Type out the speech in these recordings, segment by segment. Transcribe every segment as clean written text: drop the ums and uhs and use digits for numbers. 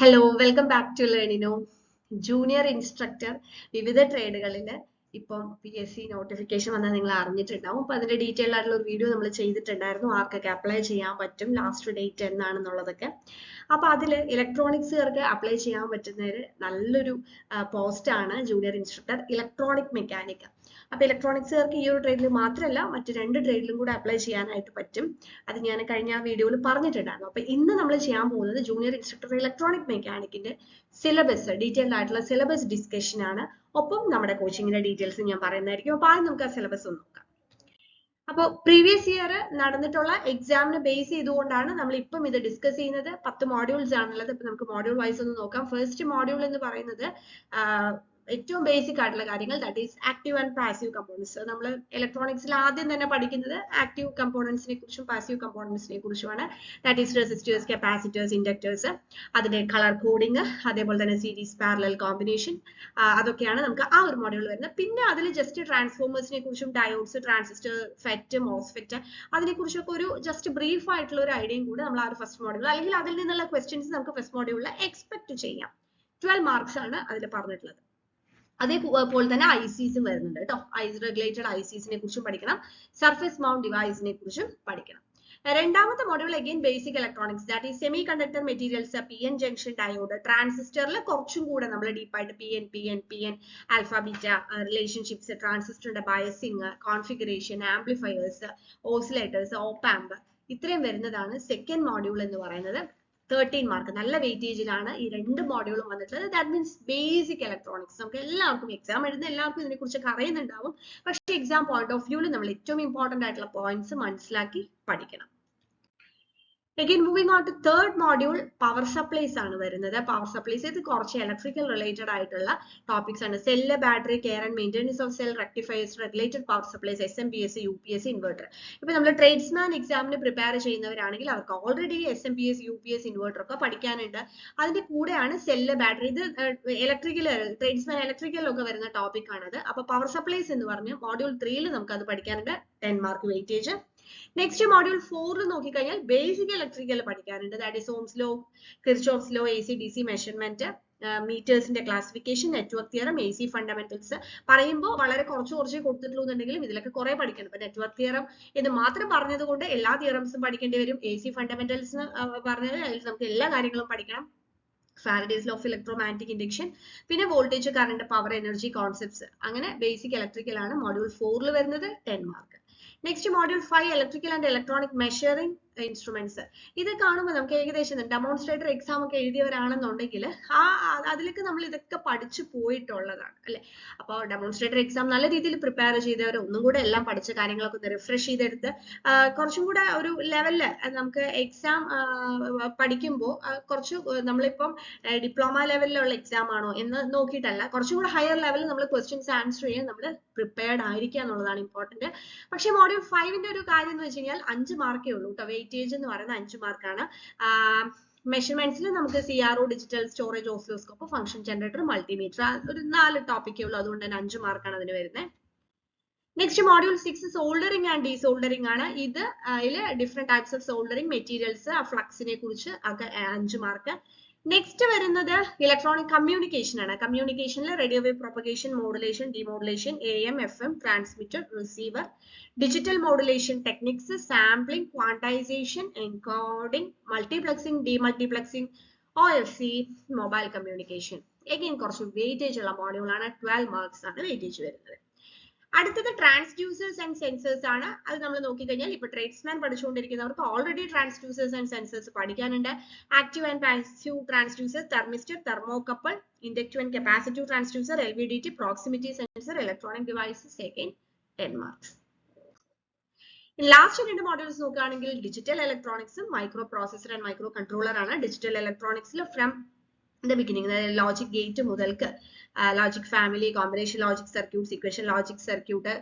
Hello welcome back to ലേണിനോ. Junior instructor വിവിധ ട്രേഡുകളിൽ ഇപ്പം PSC നോട്ടിഫിക്കേഷൻ വന്നാൽ നിങ്ങൾ അറിഞ്ഞിട്ടുണ്ടാവും. അപ്പൊ അതിന്റെ ഡീറ്റെയിൽ ആയിട്ടുള്ള ഒരു വീഡിയോ നമ്മൾ ചെയ്തിട്ടുണ്ടായിരുന്നു, ആർക്കൊക്കെ അപ്ലൈ ചെയ്യാൻ പറ്റും, ലാസ്റ്റ് ഡേറ്റ് എന്നാണെന്നുള്ളതൊക്കെ. അപ്പൊ അതിൽ ഇലക്ട്രോണിക്സുകാർക്ക് അപ്ലൈ ചെയ്യാൻ പറ്റുന്നൊരു നല്ലൊരു പോസ്റ്റ് ആണ് ജൂനിയർ ഇൻസ്ട്രക്ടർ ഇലക്ട്രോണിക് മെക്കാനിക്. അപ്പൊ ഇലക്ട്രോണിക്സുകാർക്ക് ഈ ഒരു ട്രേഡിൽ മാത്രമല്ല മറ്റു 2 ട്രേഡിലും കൂടെ അപ്ലൈ ചെയ്യാനായിട്ട് പറ്റും. അത് ഞാൻ കഴിഞ്ഞ വീഡിയോയിൽ പറഞ്ഞിട്ടുണ്ടായിരുന്നു. അപ്പൊ ഇന്ന് നമ്മൾ ചെയ്യാൻ പോകുന്നത് ജൂനിയർ ഇൻസ്ട്രക്ടർ ഇലക്ട്രോണിക് മെക്കാനിക്കിന്റെ സിലബസ്, ഡീറ്റെയിൽഡ് ആയിട്ടുള്ള സിലബസ് ഡിസ്കഷൻ ആണ്. ഒപ്പം നമ്മുടെ കോച്ചിങ്ങിന്റെ ഡീറ്റെയിൽസ് ഞാൻ പറയുന്നതായിരിക്കും. അപ്പൊ ആദ്യം നമുക്ക് ആ സിലബസ് ഒന്ന് നോക്കാം. അപ്പോൾ പ്രീവിയസ് ഇയർ നടന്നിട്ടുള്ള എക്സാമിന് ബേസ് ചെയ്തുകൊണ്ടാണ് നമ്മൾ ഇപ്പം ഇത് ഡിസ്കസ് ചെയ്യുന്നത്. 10 മോഡ്യൂൾസ് ആണുള്ളത്. അപ്പൊ നമുക്ക് മോഡ്യൂൾ വൈസ് ഒന്ന് നോക്കാം. ഫസ്റ്റ് മോഡ്യൂൾ എന്ന് പറയുന്നത് ഏറ്റവും ബേസിക് ആയിട്ടുള്ള കാര്യങ്ങൾ, that is active and passive components. നമ്മൾ ഇലക്ട്രോണിക്സിൽ ആദ്യം തന്നെ പഠിക്കുന്നത് ആക്റ്റീവ് കമ്പോണൻസിനെ കുറിച്ചും പാസീവ് കമ്പോണൻസിനെ കുറിച്ചുമാണ്. That is resistors, capacitors, inductors, അതിന്റെ കളർ കോഡിങ്, അതേപോലെ തന്നെ സീരീസ് പാരലൽ കോമ്പിനേഷൻ, അതൊക്കെയാണ് നമുക്ക് ആ ഒരു മോഡ്യൂൾ വരുന്നത്. പിന്നെ അതിൽ ജസ്റ്റ് ട്രാൻസ്ഫോമേഴ്സിനെ കുറിച്ചും ഡയോഡ്സ്, ട്രാൻസിസ്റ്റർ, ഫെറ്റ്, മോസ്ഫെറ്റ്, അതിനെ കുറിച്ചൊക്കെ ഒരു ജസ്റ്റ് ബ്രീഫ് ആയിട്ടുള്ള ഒരു ഐഡിയയും കൂടെ നമ്മൾ ആ ഒരു ഫസ്റ്റ് മോഡ്യൂൾ, അല്ലെങ്കിൽ അതിൽ നിന്നുള്ള ക്വസ്റ്റ്യൻസ് നമുക്ക് ഫസ്റ്റ് മോഡ്യൂളിൽ എക്സ്പെക്ട് ചെയ്യാം. 12 മാർക്സ് ആണ് അതിൽ പറഞ്ഞിട്ടുള്ളത്. അതേപോലെ തന്നെ ഐസീസും വരുന്നുണ്ട് കേട്ടോ. ഐസ് റെഗുലേറ്റഡ് ഐസീസിനെ കുറിച്ചും പഠിക്കണം, സർഫേസ് മൗണ്ട് ഡിവൈസിനെ കുറിച്ചും പഠിക്കണം. രണ്ടാമത്തെ module again basic electronics, that is semi conductor materials, PN junction diode, ട്രാൻസിസ്റ്ററിൽ കുറച്ചും കൂടെ നമ്മൾ ഡീപ്പായിട്ട് PN, ആൽഫ ബീറ്റ റിലേഷൻഷിപ്സ്, ട്രാൻസിസ്റ്ററിന്റെ ബയസിങ്, കോൺഫിഗറേഷൻ, ആംപ്ലിഫയേഴ്സ്, ഓസിലേറ്റേഴ്സ്, ഓപ്പ് ആമ്പ്, ഇത്രയും വരുന്നതാണ് സെക്കൻഡ് മോഡ്യൂൾ എന്ന് പറയുന്നത്. 13 മാർക്ക്, നല്ല വെയിറ്റേജിലാണ് ഈ 2 മോഡ്യൂളും വന്നിട്ടുള്ളത്. That means basic electronics. നമുക്ക് എല്ലാവർക്കും എക്സാം എഴുതുന്ന എല്ലാവർക്കും ഇതിനെ കുറിച്ചൊക്കെ അറിയുന്നുണ്ടാവും. പക്ഷേ എക്സാം പോയിന്റ് ഓഫ് വ്യൂവിൽ നമ്മൾ ഏറ്റവും ഇമ്പോർട്ടന്റ് ആയിട്ടുള്ള പോയിന്റ്സ് മനസ്സിലാക്കി പഠിക്കണം. Again, moving on to third module, power supplies ആണ് വരുന്നത്. പവർ സപ്ലൈസ് ഇത് കുറച്ച് ഇലക്ട്രിക്കൽ റിലേറ്റഡ് ആയിട്ടുള്ള ടോപ്പിക്സ് ആണ്. Cell, battery, care and maintenance of cell, rectifiers, regulated power supplies, SMPS, UPS, inverter. ഇപ്പൊ നമ്മൾ ട്രേഡ്സ്മാൻ എക്സാമിന് പ്രിപ്പയർ ചെയ്യുന്നവരാണെങ്കിൽ അവർക്ക് ഓൾറെഡി SMPS, UPS, ഇൻവെർട്ടർ ഒക്കെ പഠിക്കാനുണ്ട്. അതിന്റെ കൂടെയാണ് സെല്ല്, ബാറ്ററി, ഇത് ഇലക്ട്രിക്കൽ ട്രേഡ്സ്മാൻ ഇലക്ട്രിക്കലൊക്കെ വരുന്ന ടോപ്പിക് ആണത്. അപ്പൊ പവർ സപ്ലൈസ് എന്ന് പറഞ്ഞ് മോഡ്യൂൾ 3 നമുക്ക് അത് പഠിക്കാനുണ്ട്, 10 മാർക്ക് വെയിറ്റേജ്. നെക്സ്റ്റ് മോഡ്യൂൾ 4 നോക്കിക്കഴിഞ്ഞാൽ ബേസിക് ഇലക്ട്രിക്കൽ പഠിക്കാനുണ്ട്. That is Ohm's law, Kirchhoff's law, AC DC measurement, മീറ്റേഴ്സിന്റെ classification, network theorem, AC fundamentals. പറയുമ്പോൾ വളരെ കുറച്ച് കൊടുത്തിട്ടുള്ളൂ എന്നുണ്ടെങ്കിലും ഇതിലൊക്കെ കുറെ പഠിക്കണം. ഇപ്പൊ നെറ്റ്വർക്ക് തിയറം ഇത് മാത്രം പറഞ്ഞത് കൊണ്ട് എല്ലാ തിയറംസും പഠിക്കേണ്ടി വരും. AC ഫണ്ടമെന്റൽസ് പറഞ്ഞത് അതിൽ നമുക്ക് എല്ലാ കാര്യങ്ങളും പഠിക്കണം. Faraday's law of electromagnetic induction, പിന്നെ voltage, current, power, energy concepts. അങ്ങനെ ബേസിക് ഇലക്ട്രിക്കൽ ആണ് മോഡ്യൂൾ 4 വരുന്നത്, 10 mark. Next module 5, electrical and electronic measuring instruments. ഇത് കാണുമ്പോൾ നമുക്ക് ഏകദേശം ഡെമോൺസ്ട്രേറ്റർ എക്സാം ഒക്കെ എഴുതിയവരാണെന്നുണ്ടെങ്കിൽ അതിലേക്ക് നമ്മൾ ഇതൊക്കെ പഠിച്ചു പോയിട്ടുള്ളതാണ് അല്ലെ. അപ്പോൾ ഡെമോൺസ്ട്രേറ്റർ എക്സാം നല്ല രീതിയിൽ പ്രിപ്പയർ ചെയ്തവർ ഒന്നും കൂടെ എല്ലാം പഠിച്ച കാര്യങ്ങളൊക്കെ ഒന്ന് റിഫ്രഷ് ചെയ്തെടുത്ത് കുറച്ചും കൂടെ ഒരു ലെവലില് നമുക്ക് എക്സാം പഠിക്കുമ്പോൾ കുറച്ച് നമ്മളിപ്പം ഡിപ്ലോമ ലെവലിലുള്ള എക്സാം ആണോ എന്ന് നോക്കിയിട്ടല്ല, കുറച്ചും കൂടെ ഹയർ ലെവലിൽ നമ്മൾ ക്വസ്റ്റ്യൻസ് ആൻസർ ചെയ്യാൻ നമ്മൾ പ്രിപ്പയർഡ് ആയിരിക്കുക എന്നുള്ളതാണ് ഇമ്പോർട്ടന്റ്. പക്ഷേ മോഡ്യൂൾ 5ന്റെ ഒരു കാര്യം എന്ന് വെച്ച് കഴിഞ്ഞാൽ 5 മാർക്കേ ഉള്ളൂ കേട്ടോ. വെയിറ്റേജ് എന്ന് പറയുന്നത് 5 മാർക്കാണ്. മെഷർമെന്റ്സിൽ നമുക്ക് CRO, digital storage, oscilloscope, function generator, multimeter, ഒരു 4 ടോപ്പിക്കേ ഉള്ളൂ. അതുകൊണ്ട് തന്നെ 5 മാർക്കാണ് അതിന് വരുന്നത്. Next module 6, soldering and desoldering ആണ്. ഇത് അതില് different types of soldering materials, ഫ്ലക്സിനെ കുറിച്ച് ഒക്കെ 5 മാർക്ക്. നെക്സ്റ്റ് വരുന്നത് ഇലക്ട്രോണിക് കമ്മ്യൂണിക്കേഷൻ ആണ്. കമ്മ്യൂണിക്കേഷനിൽ radio wave propagation, modulation, demodulation, AM, FM, transmitter, receiver, digital modulation techniques, sampling, quantization, encoding, multiplexing, demultiplexing, OFC, mobile communication. Again കുറച്ച് വെയിറ്റേജ് ഉള്ള module ആണ്. 12 marks ആണ് വെയിറ്റേജ് വരുന്നത്. അടുത്തത് ട്രാൻസ്ഡ്യൂസേഴ്സ് ആൻഡ് സെൻസേഴ്സ് ആണ്. അത് നമ്മൾ നോക്കിക്കഴിഞ്ഞാൽ ഇപ്പൊ ട്രേഡ്സ്മാൻ പഠിച്ചുകൊണ്ടിരിക്കുന്നവർക്ക് ഓൾറെഡി ട്രാൻസ്ഡ്യൂസേഴ്സ് ആൻഡ് സെൻസേഴ്സ് പഠിക്കാനുണ്ട്. Active and passive transducer, thermistor, thermocouple, inductive and capacitive transducer, LVDT, proximity sensor, electronic devices, second 10 marks. Last 2 modules നോക്കുകയാണെങ്കിൽ ഡിജിറ്റൽ ഇലക്ട്രോണിക്സും micro processor and micro controller ആണ്. ഡിജിറ്റൽ ഇലക്ട്രോണിക്സിൽ from the beginning, logic gate മുതൽക്ക് logic family, combination logic circuit, equation logic circuit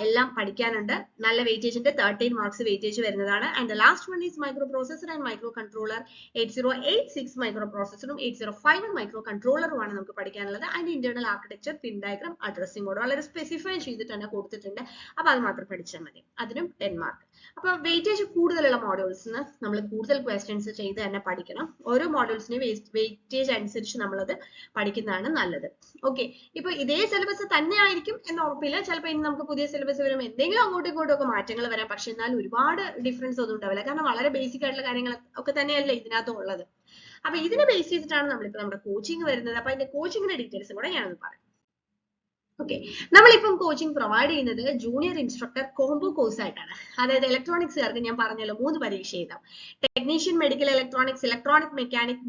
എല്ലാം പഠിക്കാനുണ്ട്. നല്ല വെയിറ്റേജിന്റെ 13 marks weightage വരുന്നതാണ്. And the last one is micro processor and micro controller. 8086 micro പ്രോസസറും 8051 micro കൺട്രോളറുമാണ് നമുക്ക് പഠിക്കാനുള്ളത്. And internal architecture, pin diagram, addressing mode വളരെ സ്പെസിഫൈ ചെയ്തിട്ട് തന്നെ കൊടുത്തിട്ടുണ്ട്. അപ്പൊ അത് മാത്രം പഠിച്ചാൽ മതി. അതിനും 10 മാർക്ക്. അപ്പൊ വെയിറ്റേജ് കൂടുതലുള്ള മോഡ്യൂൾസിന് നമ്മൾ കൂടുതൽ ക്വസ്റ്റ്യൻസ് ചെയ്ത് തന്നെ പഠിക്കണം. ഓരോ മോഡ്യൂൾസിനെയും വെയിറ്റേജ് അനുസരിച്ച് നമ്മളത് പഠിക്കുന്നതാണ് നല്ലത്. ഓക്കെ, ഇപ്പൊ ഇതേ സിലബസ് തന്നെ ആയിരിക്കും എന്ന് ഉറപ്പില്ല. ചിലപ്പോൾ ഇനി നമുക്ക് പുതിയ സിലബസ് വരും, എന്തെങ്കിലും അങ്ങോട്ടും ഇങ്ങോട്ടും ഒക്കെ മാറ്റങ്ങൾ വരാം. പക്ഷെ എന്നാൽ ഒരുപാട് ഡിഫറൻസ് ഒന്നും ഉണ്ടാവില്ല. കാരണം വളരെ ബേസിക് ആയിട്ടുള്ള കാര്യങ്ങൾ ഒക്കെ തന്നെയല്ലേ ഇതിനകത്ത് ഉള്ളത്. അപ്പൊ ഇതിനെ ബേസ് ചെയ്തിട്ടാണ് നമ്മളിപ്പോ നമ്മുടെ കോച്ചിങ് വരുന്നത്. അപ്പൊ അതിന്റെ കോച്ചിങ്ങിന്റെ ഡീറ്റെയിൽസ് കൂടെ ഞാനൊന്ന് പറയാം. ഓക്കെ, നമ്മളിപ്പം കോച്ചിങ് പ്രൊവൈഡ് ചെയ്യുന്നത് ജൂനിയർ ഇൻസ്ട്രക്ടർ കോംബോ കോഴ്സ് ആയിട്ടാണ്. അതായത് ഇലക്ട്രോണിക്സുകാർക്ക് ഞാൻ പറഞ്ഞല്ലോ 3 പരീക്ഷ എഴുതാം. Technician medical electronics, electronic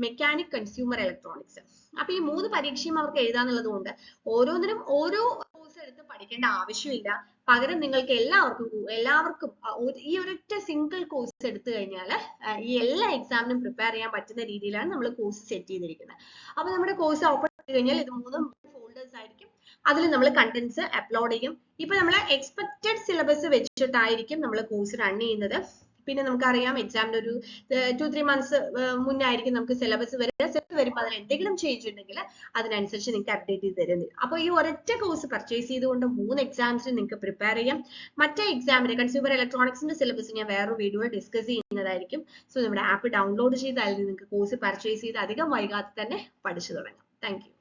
mechanic consumer electronics. അപ്പൊ ഈ 3 പരീക്ഷയും അവർക്ക് എഴുതാന്നുള്ളത് കൊണ്ട് ഓരോന്നിനും ഓരോ കോഴ്സ് എടുത്ത് പഠിക്കേണ്ട ആവശ്യമില്ല. പകരം നിങ്ങൾക്ക് എല്ലാവർക്കും ഈ ഒരൊറ്റ സിംഗിൾ കോഴ്സ് എടുത്തു കഴിഞ്ഞാൽ ഈ എല്ലാ എക്സാമിനും പ്രിപ്പയർ ചെയ്യാൻ പറ്റുന്ന രീതിയിലാണ് നമ്മൾ കോഴ്സ് സെറ്റ് ചെയ്തിരിക്കുന്നത്. അപ്പൊ നമ്മുടെ കോഴ്സ് ഓപ്പൺ ചെയ്ത് കഴിഞ്ഞാൽ ഇത് 3 ഫോൾഡേഴ്സ് ആയിരിക്കും. അതിൽ നമ്മൾ കണ്ടന്റ്സ് അപ്ലോഡ് ചെയ്യും. ഇപ്പൊ നമ്മൾ എക്സ്പെക്റ്റഡ് സിലബസ് വെച്ചിട്ടായിരിക്കും നമ്മൾ കോഴ്സ് റൺ ചെയ്യുന്നത്. പിന്നെ നമുക്കറിയാം എക്സാമിന് ഒരു 2-3 മന്ത്സ് മുന്നായിരിക്കും നമുക്ക് സിലബസ് വരുമ്പോൾ അതിൽ എന്തെങ്കിലും ചേഞ്ച് ഉണ്ടെങ്കിൽ അതിനനുസരിച്ച് നിങ്ങൾക്ക് അപ്ഡേറ്റ് ചെയ്ത് തരുന്നത്. അപ്പൊ ഈ ഒരൊറ്റ കോഴ്സ് പർച്ചേസ് ചെയ്തുകൊണ്ട് 3 എക്സാംസിന് നിങ്ങൾക്ക് പ്രിപ്പയർ ചെയ്യാം. മറ്റേ എക്സാമിന് കൺസ്യൂമർ ഇലക്ട്രോണിക്സിന്റെ സിലബസ് ഞാൻ വേറൊരു വീഡിയോ ഡിസ്കസ് ചെയ്യുന്നതായിരിക്കും. സോ നമ്മുടെ ആപ്പ് ഡൗൺലോഡ് ചെയ്ത് അതിൽ നിങ്ങൾക്ക് കോഴ്സ് പർച്ചേസ് ചെയ്ത് അധികം വൈകാതെ തന്നെ പഠിച്ചു തുടങ്ങാം. Thank you.